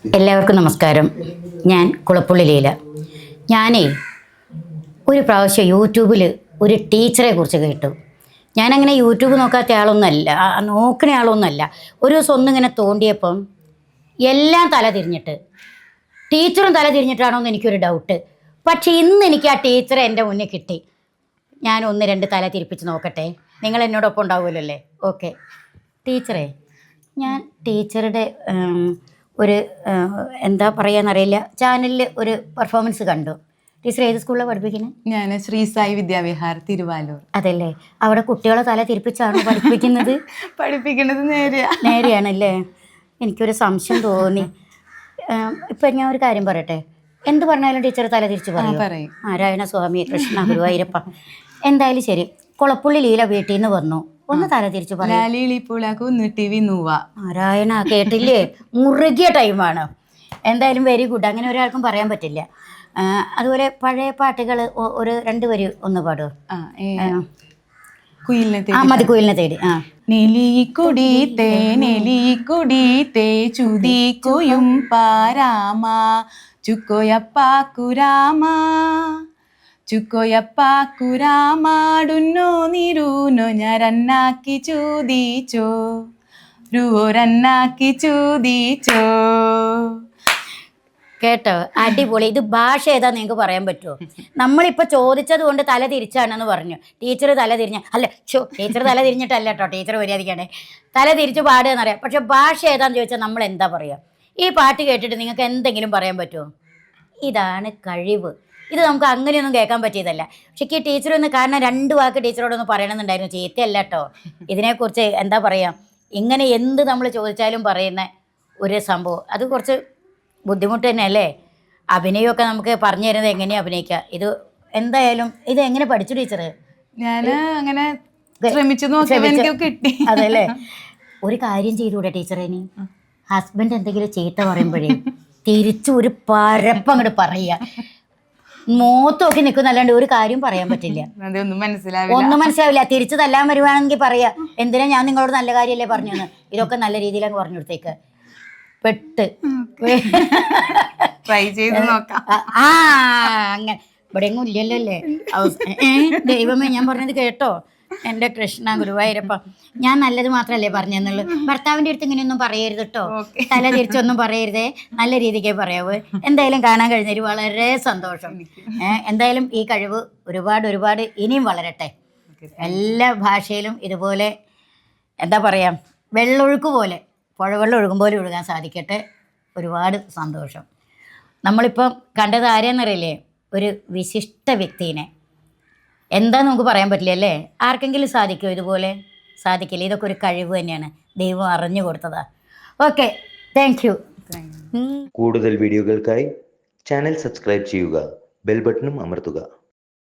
എല്ലാവർക്കും നമസ്കാരം. ഞാൻ കുളപ്പുള്ളി ലീല. ഞാനേ ഒരു പ്രാവശ്യം യൂട്യൂബിൽ ഒരു ടീച്ചറെ കുറിച്ച് കേട്ടു. ഞാനങ്ങനെ യൂട്യൂബ് നോക്കാത്ത ആളൊന്നുമല്ല, നോക്കുന്ന ആളൊന്നുമല്ല. ഒരു ദിവസം ഒന്നിങ്ങനെ തോണ്ടിയപ്പം എല്ലാം തല തിരിഞ്ഞിട്ട്, ടീച്ചറും തല തിരിഞ്ഞിട്ടാണോ എന്ന് എനിക്കൊരു ഡൗട്ട്. പക്ഷേ ഇന്ന് എനിക്ക് ആ ടീച്ചറെ എൻ്റെ മുന്നിൽ കിട്ടി. ഞാൻ ഒന്ന് രണ്ട് തല തിരിപ്പിച്ച് നോക്കട്ടെ, നിങ്ങൾ എന്നോടൊപ്പം ഉണ്ടാവുമല്ലോ അല്ലേ? ഓക്കെ ടീച്ചറെ, ഞാൻ ടീച്ചറുടെ ഒരു എന്താ പറയുകയെന്നറിയില്ല, ചാനലിൽ ഒരു പെർഫോമൻസ് കണ്ടു. ടീച്ചർ ഏത് സ്കൂളിലാണ് പഠിപ്പിക്കുന്നത്? ഞാൻ ശ്രീ സായി വിദ്യാവിഹാർ, തിരുവാലൂർ. അതല്ലേ, അവിടെ കുട്ടികളെ തല തിരിപ്പിച്ചാണോ പഠിപ്പിക്കുന്നത്? പഠിപ്പിക്കുന്നത് നേരെയാണല്ലേ? എനിക്കൊരു സംശയം തോന്നി. ഇപ്പം ഞാൻ ഒരു കാര്യം പറയട്ടെ, എന്ത് പറഞ്ഞാലും ടീച്ചർ തല തിരിച്ച് പറയും. നാരായണ സ്വാമി, കൃഷ്ണ, ഗുരുവായൂരപ്പ. എന്തായാലും ശരി, കുളപ്പുള്ളി ലീല വീട്ടിൽ നിന്ന് വന്നു, ഒന്ന് തല തിരിച്ച് നാരായണ, കേട്ടില്ലേ? മുറുകിയ ടൈമാണ്. എന്തായാലും വെരി ഗുഡ്. അങ്ങനെ ഒരാൾക്കും പറയാൻ പറ്റില്ല. അതുപോലെ പഴയ പാട്ടുകൾ ഒരു രണ്ട് വരി ഒന്ന് പാടുമോ? മതി, കുയിലിനെ തേടി. നെലിക്കുടീത്തേ ചുതിക്കുയും പാരാമ ചുക്കോയപ്പാക്കുരാമാടുന്നോ നിരൂനോ ഞരന്നാക്കി ചൂതിച്ചോ രൂരന്നാക്കി ചൂതിച്ചോ. കേട്ടോ, അടിപൊളി. ഇത് ഭാഷ ഏതാ നിങ്ങൾക്ക് പറയാൻ പറ്റുമോ? നമ്മളിപ്പോൾ ചോദിച്ചത് കൊണ്ട് തല തിരിച്ചാണെന്ന് പറഞ്ഞു. ടീച്ചർ തല തിരിഞ്ഞ അല്ല, ടീച്ചർ തല തിരിഞ്ഞിട്ടല്ല കേട്ടോ, ടീച്ചർ മര്യാദയ്ക്കാണ് തല തിരിച്ച് പാടുക എന്നറിയാം. പക്ഷെ ഭാഷ ഏതാന്ന് ചോദിച്ചാൽ നമ്മൾ എന്താ പറയുക? ഈ പാട്ട് കേട്ടിട്ട് നിങ്ങൾക്ക് എന്തെങ്കിലും പറയാൻ പറ്റുമോ? ഇതാണ് കഴിവ്. ഇത് നമുക്ക് അങ്ങനെയൊന്നും കേൾക്കാൻ പറ്റിയതല്ല. പക്ഷേ ഈ ടീച്ചർ ഒന്ന് കാരണം രണ്ട് വാക്ക് ടീച്ചറോടൊന്ന് പറയണമെന്നുണ്ടായിരുന്നു. ചീത്തയല്ല കേട്ടോ. ഇതിനെക്കുറിച്ച് എന്താ പറയുക, ഇങ്ങനെ എന്ത് നമ്മൾ ചോദിച്ചാലും പറയുന്ന ഒരു സംഭവം, അത് കുറച്ച് ബുദ്ധിമുട്ട് തന്നെയല്ലേ? അഭിനയമൊക്കെ നമുക്ക് പറഞ്ഞു തരുന്നത് എങ്ങനെയാണ് അഭിനയിക്കുക. ഇത് എന്തായാലും ഇത് എങ്ങനെ പഠിച്ചു ടീച്ചർ? ഞാൻ അങ്ങനെ ശ്രമിച്ചു കിട്ടി. അതല്ലേ, ഒരു കാര്യം ചെയ്തുകൂടെ ടീച്ചറെ? ഇനി ഹസ്ബൻഡ് എന്തെങ്കിലും ചീത്ത പറയുമ്പോഴേ തിരിച്ചു ഒരു പരപ്പങ്ങോട്ട് പറയുക. മോത്തൊക്കെ നിൽക്കുന്നല്ലാണ്ട് ഒരു കാര്യം പറയാൻ പറ്റില്ല. ഒന്നും മനസ്സിലാവില്ല. തിരിച്ചു തല്ലാൻ വരുവാണെങ്കിൽ പറയാ, എന്തിനാ ഞാൻ നിങ്ങളോട് നല്ല കാര്യമല്ലേ പറഞ്ഞെന്ന്. ഇതൊക്കെ നല്ല രീതിയിലങ്ങ് പറഞ്ഞു കൊടുത്തേക്ക്. പെട്ട് ട്രൈ ചെയ്ത് നോക്കാം. അങ്ങനെ ഇവിടെ എങ്ങും ഇല്ലല്ലോ അല്ലേ? ദൈവമേ, ഞാൻ പറഞ്ഞത് കേട്ടോ എൻ്റെ കൃഷ്ണ, ഗുരുവായൂരപ്പ. ഞാൻ നല്ലത് മാത്രമല്ലേ പറഞ്ഞെന്നുള്ളൂ. ഭർത്താവിൻ്റെ അടുത്ത് ഇങ്ങനെയൊന്നും പറയരുത് കേട്ടോ, തല തിരിച്ചൊന്നും പറയരുതേ, നല്ല രീതിക്കേ പറയാവൂ. എന്തായാലും കാണാൻ കഴിഞ്ഞതിൽ വളരെ സന്തോഷം. എന്തായാലും ഈ കഴിവ് ഒരുപാട് ഇനിയും വളരട്ടെ. എല്ലാ ഭാഷയിലും ഇതുപോലെ എന്താ പറയുക, വെള്ളൊഴുക്ക് പോലെ, പുഴവെള്ളം ഒഴുകും പോലെ ഒഴുകാൻ സാധിക്കട്ടെ. ഒരുപാട് സന്തോഷം. നമ്മളിപ്പം കണ്ടത് ആരെയെന്നറിയില്ലേ? ഒരു വിശിഷ്ട വ്യക്തിനെ. എന്താ നമുക്ക് പറയാൻ പറ്റില്ല അല്ലേ? ആർക്കെങ്കിലും സാധിക്കുമോ ഇതുപോലെ? സാധിക്കില്ല. ഇതൊക്കെ ഒരു കഴിവ് തന്നെയാണ്, ദൈവം അറിഞ്ഞു കൊടുത്തതാ. Okay, thank you. കൂടുതൽ വീഡിയോകൾക്കായി ചാനൽ സബ്സ്ക്രൈബ് ചെയ്യുക, ബെൽ ബട്ടണും അമർത്തുക.